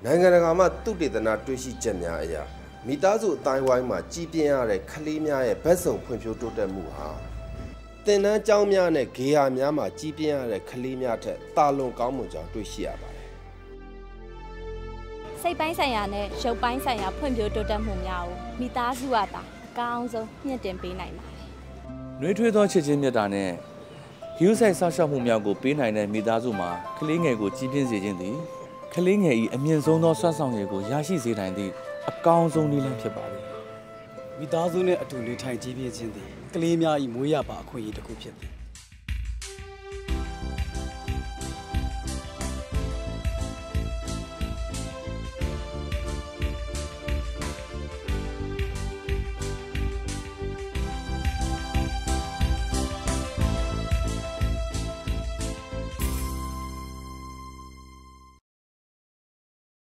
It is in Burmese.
နိုင်ငံတကာမှာသုတေသနတွေ့ရှိချက်များအရာမိသားစုအတိုင်းဝိုင်းမှာကြီးပြင်းရတဲ့ကလေးများရဲ့ဘက်စုံဖွံ့ဖြိုးတိုးတက်မှုဟာသင်တန်းကျောင်းများနဲ့ဂေဟာများမှာကြီးပြင်းရတဲ့ကလေးများထက်တာလွန်ကောင်းမွန်ကြောင်းတွေ့ရှိရပါတယ်စိတ်ပိုင်းဆိုင်ရာနဲ့ရုပ်ပိုင်းဆိုင်ရာဖွံ့ဖြိုးတိုးတက်မှုများကိုမိသားစုကသာအကောင်းဆုံးမြင့်တင်ပေးနိုင်ပါတယ်။နှွေးထွေးသောချစ်ချင်းမြတ်တာနဲ့ဂရုစိုက်စောင့်ရှောက်မှုများကိုပေးနိုင်တဲ့မိသားစုမှာကလေးငယ်ကိုကြီးပြင်းစေခြင်းသည်ကလေးငယ်၏အမြင့်ဆုံးသောစွမ်းဆောင်ရည်ကိုရရှိစေနိုင်သည့်အကောင်းဆုံးနည်းလမ်းဖြစ်ပါသည်မိသားစုနဲ့အတူနေထိုင်ကြီးပြင်းခြင်းသည်ကလေးများ၏မွေးရပါအခွင့်အရေးတစ်ခုဖြစ်သည်